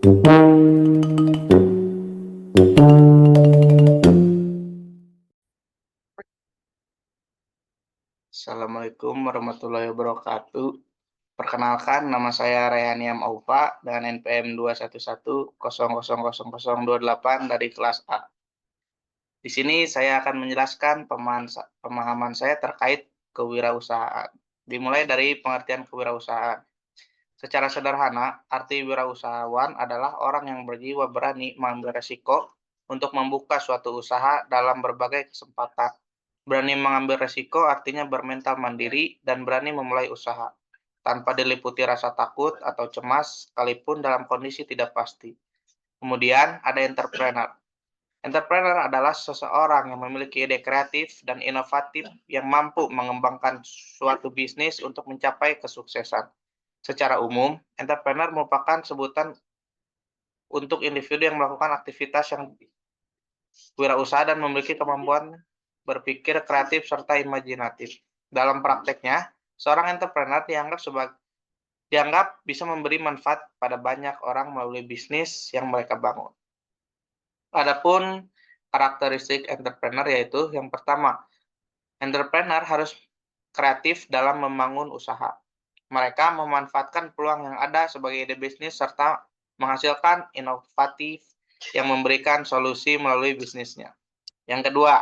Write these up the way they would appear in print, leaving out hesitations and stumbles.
Assalamualaikum warahmatullahi wabarakatuh. Perkenalkan, nama saya Rayaniam Aufa dengan NPM 211000028 dari kelas A. Di sini saya akan menjelaskan pemahaman saya terkait kewirausahaan. Dimulai dari pengertian kewirausahaan. Secara sederhana, arti wirausahawan adalah orang yang berjiwa berani mengambil resiko untuk membuka suatu usaha dalam berbagai kesempatan. Berani mengambil resiko artinya bermental mandiri dan berani memulai usaha, tanpa diliputi rasa takut atau cemas, sekalipun dalam kondisi tidak pasti. Kemudian ada entrepreneur. Entrepreneur adalah seseorang yang memiliki ide kreatif dan inovatif yang mampu mengembangkan suatu bisnis untuk mencapai kesuksesan. Secara umum, entrepreneur merupakan sebutan untuk individu yang melakukan aktivitas yang wirausaha dan memiliki kemampuan berpikir kreatif serta imajinatif. Dalam prakteknya, seorang entrepreneur dianggap bisa memberi manfaat pada banyak orang melalui bisnis yang mereka bangun. Adapun karakteristik entrepreneur yaitu yang pertama, entrepreneur harus kreatif dalam membangun usaha. Mereka memanfaatkan peluang yang ada sebagai ide bisnis serta menghasilkan inovatif yang memberikan solusi melalui bisnisnya. Yang kedua,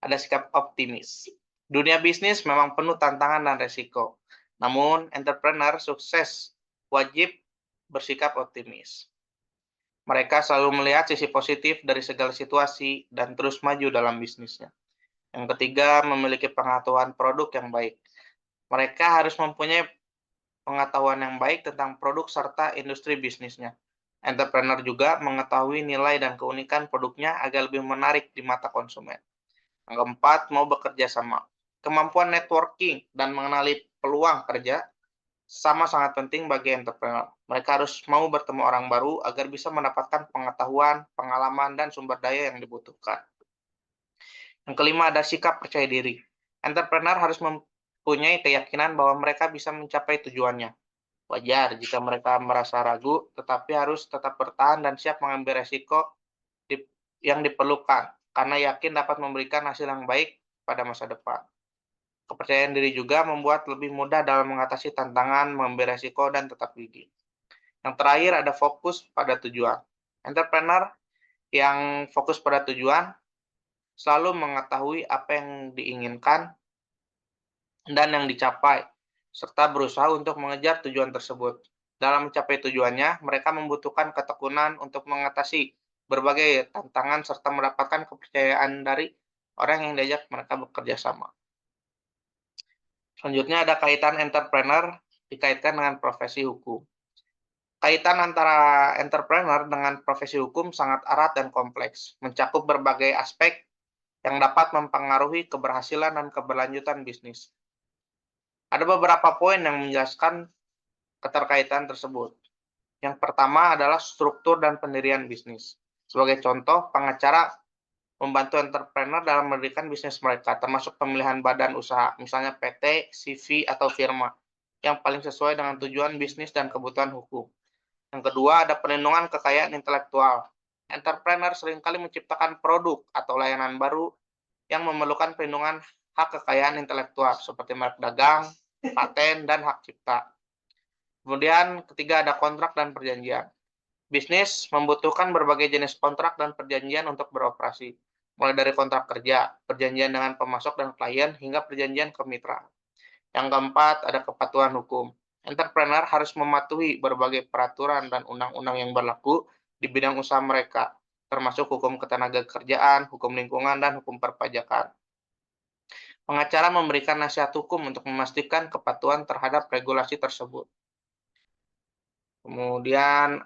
ada sikap optimis. Dunia bisnis memang penuh tantangan dan resiko. Namun, entrepreneur sukses wajib bersikap optimis. Mereka selalu melihat sisi positif dari segala situasi dan terus maju dalam bisnisnya. Yang ketiga, memiliki pengetahuan produk yang baik. Mereka harus mempunyai pengetahuan yang baik tentang produk serta industri bisnisnya. Entrepreneur juga mengetahui nilai dan keunikan produknya agar lebih menarik di mata konsumen. Yang keempat, mau bekerja sama. Kemampuan networking dan mengenali peluang kerja sama sangat penting bagi entrepreneur. Mereka harus mau bertemu orang baru agar bisa mendapatkan pengetahuan, pengalaman, dan sumber daya yang dibutuhkan. Yang kelima, ada sikap percaya diri. Entrepreneur harus mempunyai keyakinan bahwa mereka bisa mencapai tujuannya. Wajar jika mereka merasa ragu, tetapi harus tetap bertahan dan siap mengambil resiko yang diperlukan, karena yakin dapat memberikan hasil yang baik pada masa depan. Kepercayaan diri juga membuat lebih mudah dalam mengatasi tantangan, mengambil resiko, dan tetap gigih. Yang terakhir ada fokus pada tujuan. Entrepreneur yang fokus pada tujuan selalu mengetahui apa yang diinginkan dan yang dicapai, serta berusaha untuk mengejar tujuan tersebut. Dalam mencapai tujuannya, mereka membutuhkan ketekunan untuk mengatasi berbagai tantangan serta mendapatkan kepercayaan dari orang yang diajak mereka bekerja sama. Selanjutnya ada kaitan entrepreneur dikaitkan dengan profesi hukum. Kaitan antara entrepreneur dengan profesi hukum sangat erat dan kompleks, mencakup berbagai aspek yang dapat mempengaruhi keberhasilan dan keberlanjutan bisnis. Ada beberapa poin yang menjelaskan keterkaitan tersebut. Yang pertama adalah struktur dan pendirian bisnis. Sebagai contoh, pengacara membantu entrepreneur dalam mendirikan bisnis mereka, termasuk pemilihan badan usaha, misalnya PT, CV, atau firma, yang paling sesuai dengan tujuan bisnis dan kebutuhan hukum. Yang kedua, ada perlindungan kekayaan intelektual. Entrepreneur seringkali menciptakan produk atau layanan baru yang memerlukan perlindungan hak kekayaan intelektual, seperti merek dagang, paten, dan hak cipta. Kemudian, ketiga ada kontrak dan perjanjian. Bisnis membutuhkan berbagai jenis kontrak dan perjanjian untuk beroperasi, mulai dari kontrak kerja, perjanjian dengan pemasok dan klien, hingga perjanjian kemitraan. Yang keempat, ada kepatuhan hukum. Entrepreneur harus mematuhi berbagai peraturan dan undang-undang yang berlaku di bidang usaha mereka, termasuk hukum ketenagakerjaan, hukum lingkungan, dan hukum perpajakan. Pengacara memberikan nasihat hukum untuk memastikan kepatuhan terhadap regulasi tersebut. Kemudian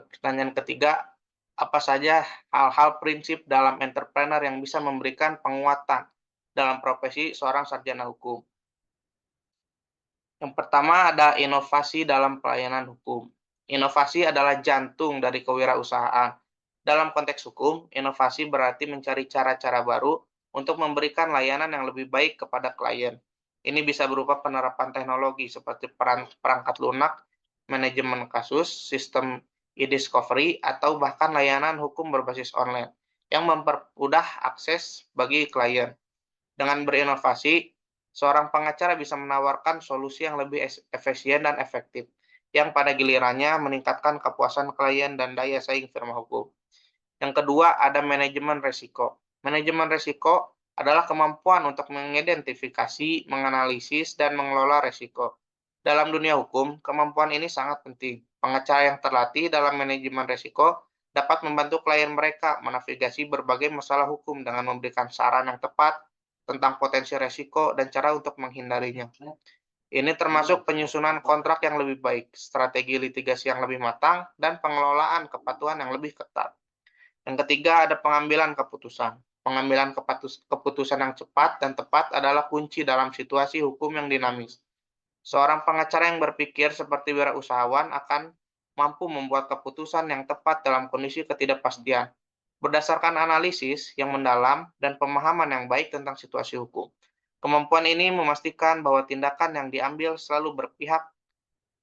pertanyaan ketiga, apa saja hal-hal prinsip dalam entrepreneur yang bisa memberikan penguatan dalam profesi seorang sarjana hukum? Yang pertama ada inovasi dalam pelayanan hukum. Inovasi adalah jantung dari kewirausahaan. Dalam konteks hukum, inovasi berarti mencari cara-cara baru untuk memberikan layanan yang lebih baik kepada klien. Ini bisa berupa penerapan teknologi seperti perangkat lunak, manajemen kasus, sistem e-discovery, atau bahkan layanan hukum berbasis online yang mempermudah akses bagi klien. Dengan berinovasi, seorang pengacara bisa menawarkan solusi yang lebih efisien dan efektif, yang pada gilirannya meningkatkan kepuasan klien dan daya saing firma hukum. Yang kedua, ada manajemen risiko. Manajemen risiko adalah kemampuan untuk mengidentifikasi, menganalisis, dan mengelola risiko. Dalam dunia hukum, kemampuan ini sangat penting. Pengacara yang terlatih dalam manajemen risiko dapat membantu klien mereka menavigasi berbagai masalah hukum dengan memberikan saran yang tepat tentang potensi risiko dan cara untuk menghindarinya. Ini termasuk penyusunan kontrak yang lebih baik, strategi litigasi yang lebih matang, dan pengelolaan kepatuhan yang lebih ketat. Yang ketiga, ada pengambilan keputusan. Pengambilan keputusan yang cepat dan tepat adalah kunci dalam situasi hukum yang dinamis. Seorang pengacara yang berpikir seperti wirausahawan akan mampu membuat keputusan yang tepat dalam kondisi ketidakpastian, berdasarkan analisis yang mendalam dan pemahaman yang baik tentang situasi hukum. Kemampuan ini memastikan bahwa tindakan yang diambil selalu berpihak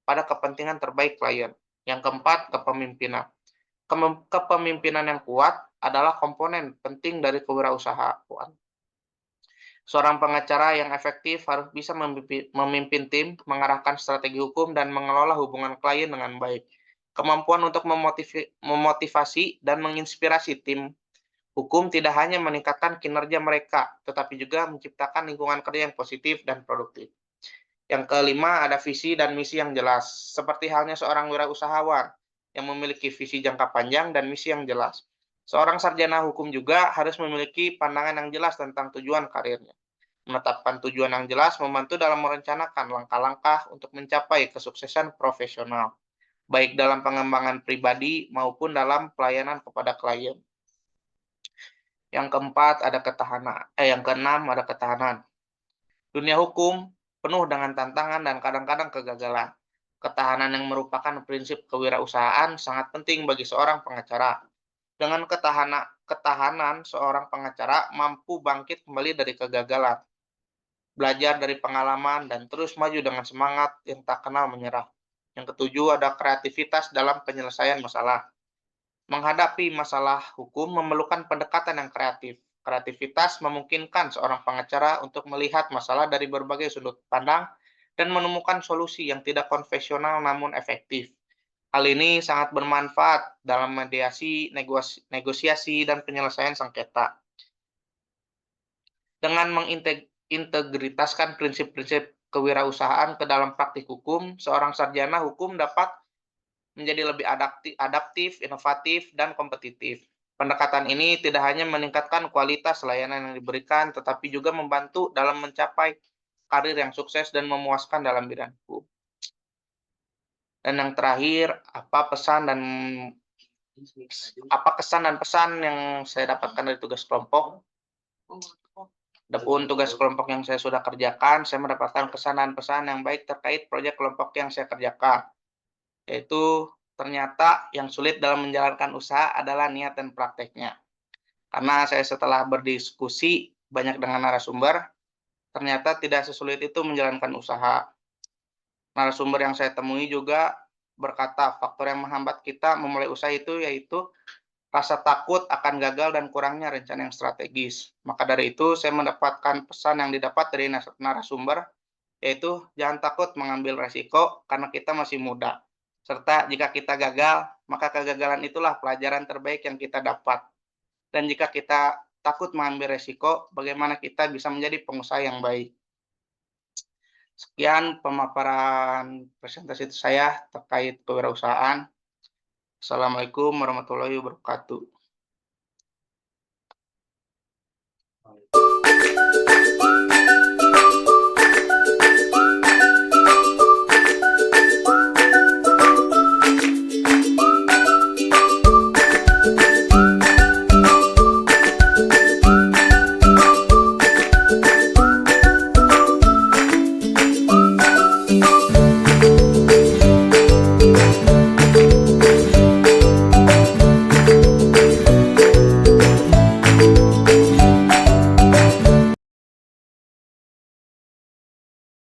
pada kepentingan terbaik klien. Yang keempat, kepemimpinan. Kepemimpinan yang kuat adalah komponen penting dari kewirausahaan. Seorang pengacara yang efektif harus bisa memimpin tim, mengarahkan strategi hukum, dan mengelola hubungan klien dengan baik. Kemampuan untuk memotivasi dan menginspirasi tim hukum tidak hanya meningkatkan kinerja mereka, tetapi juga menciptakan lingkungan kerja yang positif dan produktif. Yang kelima, ada visi dan misi yang jelas. Seperti halnya seorang wirausahawan yang memiliki visi jangka panjang dan misi yang jelas. Seorang sarjana hukum juga harus memiliki pandangan yang jelas tentang tujuan karirnya. Menetapkan tujuan yang jelas membantu dalam merencanakan langkah-langkah untuk mencapai kesuksesan profesional, baik dalam pengembangan pribadi maupun dalam pelayanan kepada klien. Yang keempat, ada ketahanan. Yang keenam, ada ketahanan. Dunia hukum penuh dengan tantangan dan kadang-kadang kegagalan. Ketahanan yang merupakan prinsip kewirausahaan sangat penting bagi seorang pengacara. Dengan ketahanan, seorang pengacara mampu bangkit kembali dari kegagalan, belajar dari pengalaman, dan terus maju dengan semangat yang tak kenal menyerah. Yang ketujuh, ada kreativitas dalam penyelesaian masalah. Menghadapi masalah hukum memerlukan pendekatan yang kreatif. Kreativitas memungkinkan seorang pengacara untuk melihat masalah dari berbagai sudut pandang dan menemukan solusi yang tidak konvensional namun efektif. Hal ini sangat bermanfaat dalam mediasi, negosiasi, dan penyelesaian sengketa. Dengan mengintegritaskan prinsip-prinsip kewirausahaan ke dalam praktik hukum, seorang sarjana hukum dapat menjadi lebih adaptif, inovatif, dan kompetitif. Pendekatan ini tidak hanya meningkatkan kualitas layanan yang diberikan, tetapi juga membantu dalam mencapai karir yang sukses dan memuaskan dalam bidang hukum. Dan yang terakhir, apa kesan dan pesan yang saya dapatkan dari tugas kelompok? Adapun tugas kelompok yang saya sudah kerjakan, saya mendapatkan kesan dan pesan yang baik terkait proyek kelompok yang saya kerjakan. Yaitu ternyata yang sulit dalam menjalankan usaha adalah niat dan prakteknya. Karena saya setelah berdiskusi banyak dengan narasumber, ternyata tidak sesulit itu menjalankan usaha. Narasumber yang saya temui juga berkata faktor yang menghambat kita memulai usaha itu yaitu rasa takut akan gagal dan kurangnya rencana yang strategis. Maka dari itu saya mendapatkan pesan yang didapat dari narasumber, yaitu jangan takut mengambil resiko karena kita masih muda. Serta jika kita gagal, maka kegagalan itulah pelajaran terbaik yang kita dapat. Dan jika kita takut mengambil resiko, bagaimana kita bisa menjadi pengusaha yang baik. Sekian pemaparan presentasi saya terkait kewirausahaan. Assalamualaikum warahmatullahi wabarakatuh.